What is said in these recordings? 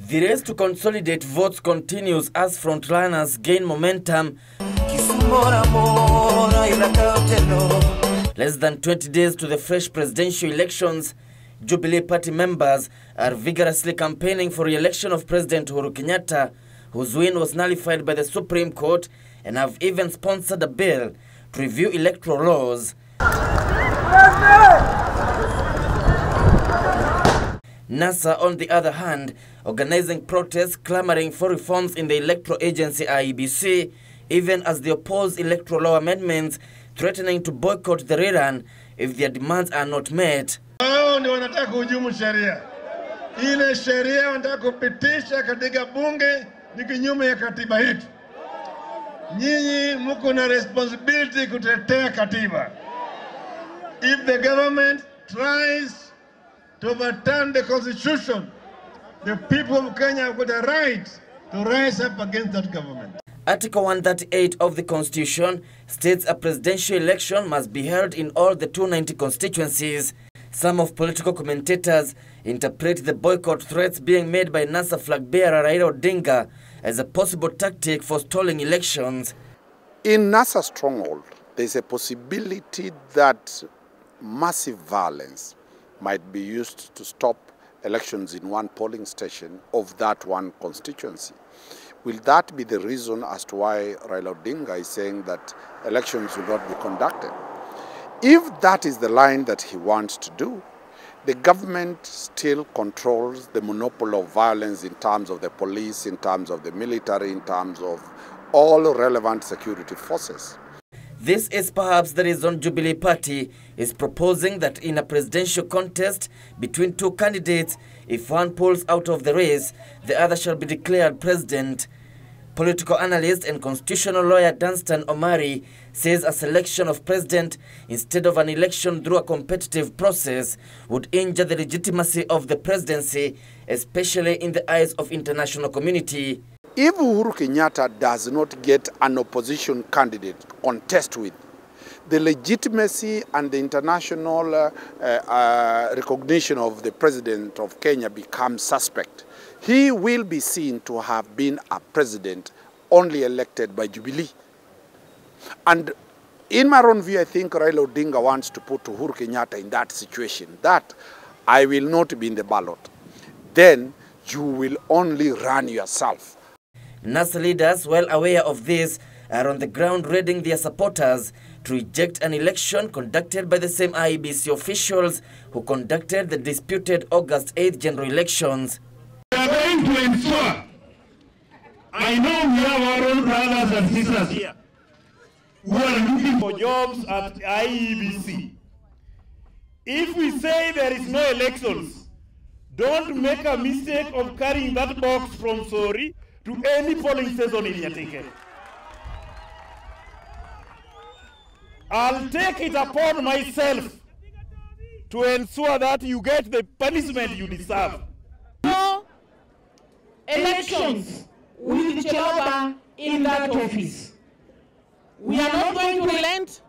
The race to consolidate votes continues as frontrunners gain momentum. Less than 20 days to the fresh presidential elections, Jubilee Party members are vigorously campaigning for re-election of President Uhuru Kenyatta, whose win was nullified by the Supreme Court, and have even sponsored a bill to review electoral laws. NASA, on the other hand, organizing protests clamoring for reforms in the electoral agency IEBC, even as they oppose electoral law amendments, threatening to boycott the rerun if their demands are not met. Wao ndio wanataka kuhujumu sheria. Ile sheria wanataka kupitisha katika bunge ni kinyume ya katiba yetu. Nyinyi mko na responsibility kutetea katiba. If the government tries to overturn the constitution, the people of Kenya have got a right to rise up against that government. Article 138 of the Constitution states a presidential election must be held in all the 290 constituencies. Some of political commentators interpret the boycott threats being made by NASA flag bearer Raila Odinga as a possible tactic for stalling elections. In NASA stronghold, there is a possibility that massive violence might be used to stop elections in one polling station of that one constituency. Will that be the reason as to why Raila Odinga is saying that elections will not be conducted? If that is the line that he wants to do, the government still controls the monopoly of violence in terms of the police, in terms of the military, in terms of all relevant security forces. This is perhaps the reason Jubilee Party is proposing that in a presidential contest between two candidates, if one pulls out of the race, the other shall be declared president. Political analyst and constitutional lawyer Dunstan Omari says a selection of president instead of an election through a competitive process would injure the legitimacy of the presidency, especially in the eyes of international community. If Uhuru Kenyatta does not get an opposition candidate to contest with, the legitimacy and the international recognition of the president of Kenya becomes suspect. He will be seen to have been a president only elected by Jubilee. And in my own view, I think Raila Odinga wants to put Uhuru Kenyatta in that situation, that I will not be in the ballot. Then you will only run yourself. NASA leaders, well aware of this, are on the ground raiding their supporters to reject an election conducted by the same IEBC officials who conducted the disputed August 8th general elections. We are going to ensure, I know we have our own brothers and sisters here who are looking for jobs at IEBC. If we say there is no elections, don't make a mistake of carrying that box from Sori to any polling station in Nyatike. I'll take it upon myself to ensure that you get the punishment you deserve. No elections with Cheloba in that office. We are not going to relent.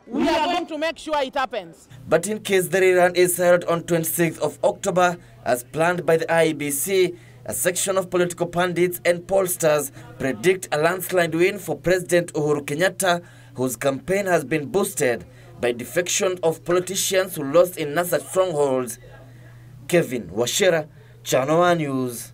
We are going to make sure it happens. But in case the rerun is held on 26th of October, as planned by the IEBC, a section of political pundits and pollsters predict a landslide win for President Uhuru Kenyatta, whose campaign has been boosted by defection of politicians who lost in NASA strongholds. Wachira, Channel 1 News.